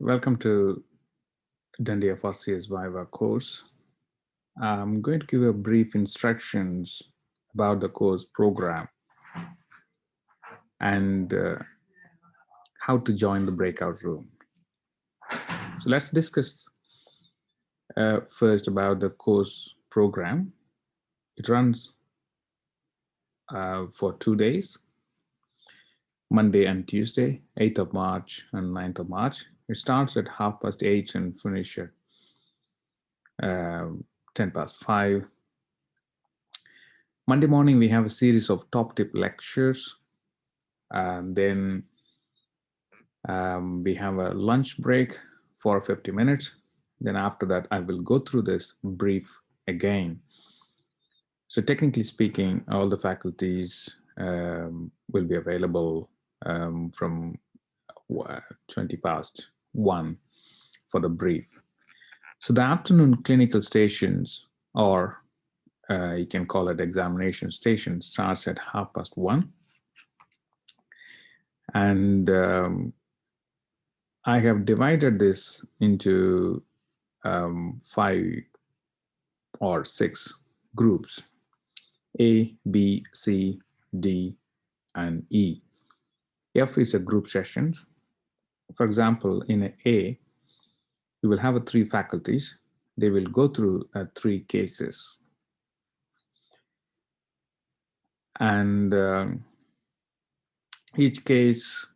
Welcome to Dundee FRCS Viva course. I'm going to give you brief instructions about the course program and how to join the breakout room. So let's discuss first about the course program. It runs for 2 days, Monday and Tuesday, 8th of March and 9th of March. It starts at 8:30 and finish at 5:10. Monday morning, we have a series of top tip lectures. And then we have a lunch break for 50 minutes. Then after that, I will go through this brief again. So technically speaking, all the faculties will be available from 1:20 for the brief. So the afternoon clinical stations, or you can call it examination station, starts at 1:30. And I have divided this into 5 or 6 groups: A, B, C, D, and E. F is a group session. For example, in A, you will have 3 faculties. They will go through 3 cases. And each case,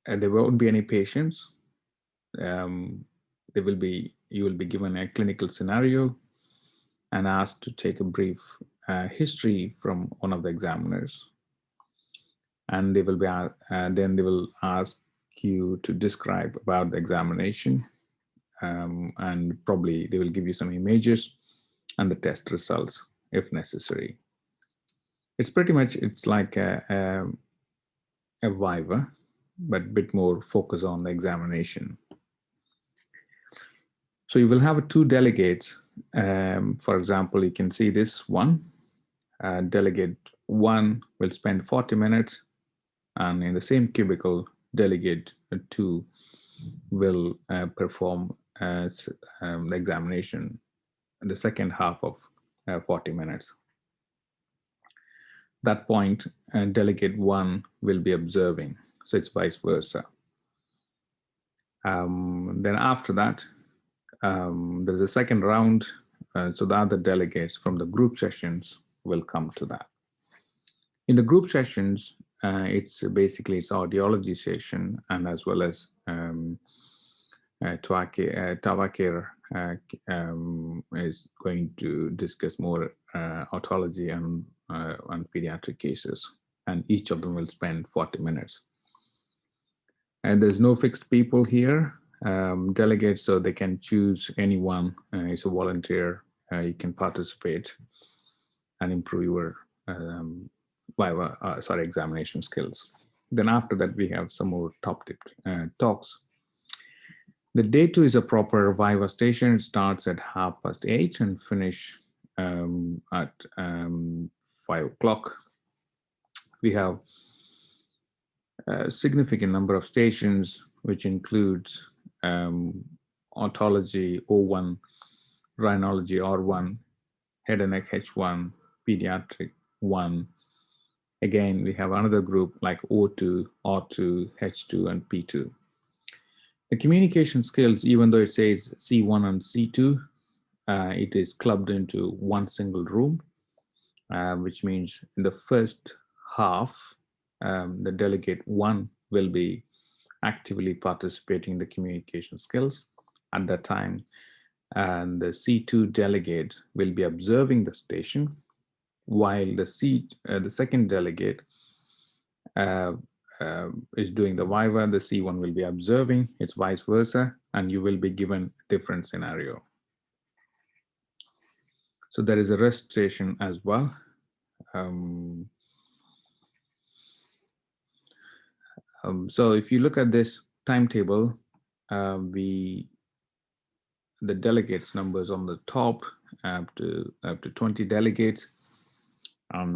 there won't be any patients. You will be given a clinical scenario and asked to take a brief history from one of the examiners. And they will be then they will ask you to describe about the examination, and probably they will give you some images and the test results if necessary. It's pretty much, it's like a Viva, but a bit more focus on the examination. So you will have 2 delegates. For example, you can see this one. Delegate 1 will spend 40 minutes, and in the same cubicle, delegate 2 will perform the examination in the second half of 40 minutes. That point, delegate 1 will be observing, so it's vice versa. Then after that, there's a second round, so the other delegates from the group sessions will come to that. In the group sessions, it's audiology session, and as well as Tawakir is going to discuss more otology and pediatric cases, and each of them will spend 40 minutes. And there's no fixed people here, delegates, so they can choose anyone. It's a volunteer. You can participate and improve your examination skills. Then after that, we have some more top tip talks. The day 2 is a proper Viva station. It starts at 8:30 and finish at 5 o'clock. We have a significant number of stations, which includes otology O1, rhinology R1, head and neck H1, pediatric 1. Again, we have another group like O2, R2, H2, and P2. The communication skills, even though it says C1 and C2, it is clubbed into one single room, which means in the first half, the delegate 1 will be actively participating in the communication skills at that time, and the C2 delegate will be observing the station, while the second delegate is doing the Viva. The C1 will be observing. It's vice versa, and you will be given a different scenario. So there is a rest station as well. So if you look at this timetable, the delegates numbers on the top up to 20 delegates.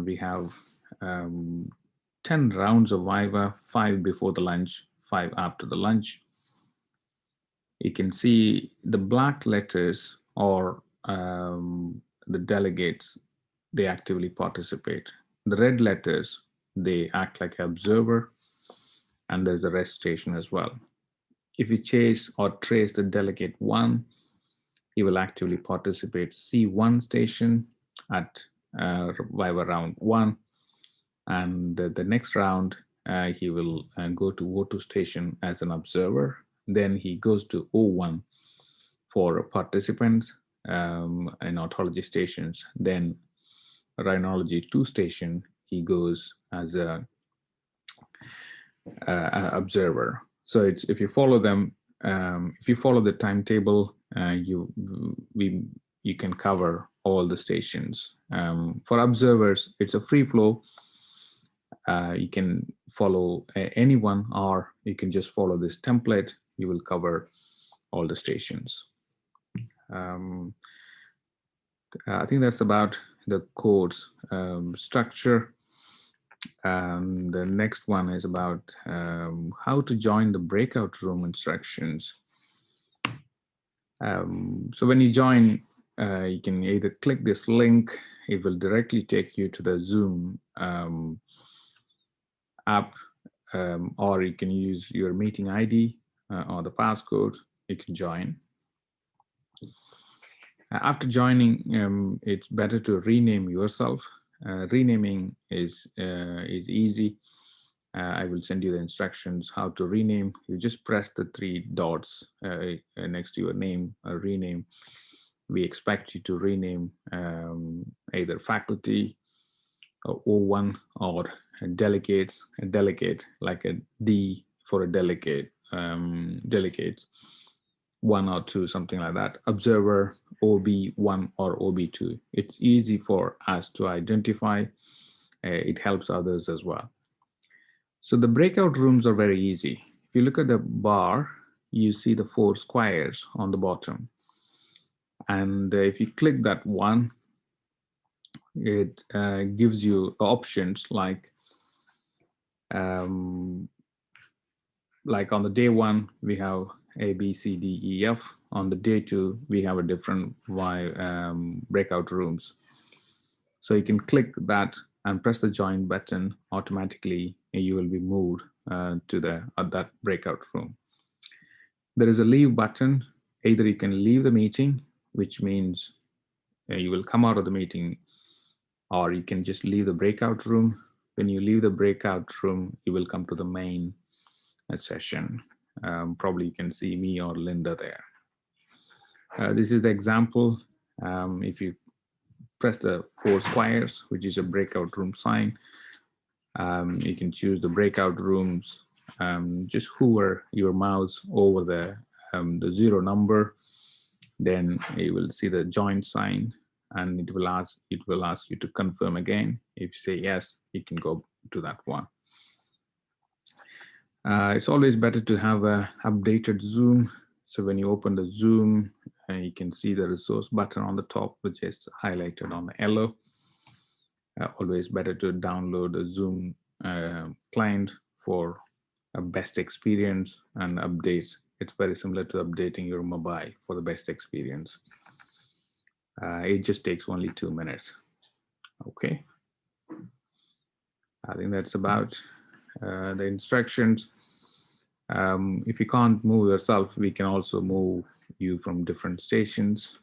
We have 10 rounds of Viva, 5 before the lunch, 5 after the lunch. you can see the black letters or the delegates, they actively participate. The red letters, they act like an observer, and there's a rest station as well. If you chase or trace the delegate 1, he will actively participate C1 station at Viva round 1, and the next round he will go to O2 station as an observer. Then he goes to O1 for participants in autology stations. Then rhinology 2 station, he goes as a observer. So it's, if you follow them, if you follow the timetable, you can cover all the stations. For observers, it's a free flow. You can follow anyone, or you can just follow this template. You will cover all the stations. I think that's about the code's structure. The next one is about how to join the breakout room instructions. So when you join, you can either click this link. It will directly take you to the Zoom app, or you can use your meeting ID or the passcode. You can join. After joining, it's better to rename yourself. Renaming is easy. I will send you the instructions how to rename. You just press the 3 dots next to your name, rename. We expect you to rename either faculty, or O1, or delegates, a delegate, like a D for a delegate, delegates 1 or 2, something like that. Observer, OB1 or OB2. It's easy for us to identify. It helps others as well. So the breakout rooms are very easy. If you look at the bar, you see the 4 squares on the bottom. And if you click that one, it gives you options like on the day 1, we have A, B, C, D, E, F. On the day 2, we have a different breakout rooms. So you can click that and press the join button. Automatically, you will be moved to that breakout room. There is a leave button. Either you can leave the meeting, which means you will come out of the meeting, or you can just leave the breakout room. When you leave the breakout room, you will come to the main session. Probably you can see me or Linda there. This is the example. If you press the 4 squares, which is a breakout room sign, you can choose the breakout rooms. Just hover your mouse over the 0 number, then you will see the join sign, and it will ask you to confirm again. If you say yes, you can go to that one. It's always better to have a updated Zoom. So when you open the Zoom, you can see the resource button on the top, which is highlighted on the yellow. Always better to download the Zoom client for a best experience and updates. It's very similar to updating your mobile for the best experience. It just takes only 2 minutes. Okay. I think that's about the instructions. If you can't move yourself, we can also move you from different stations.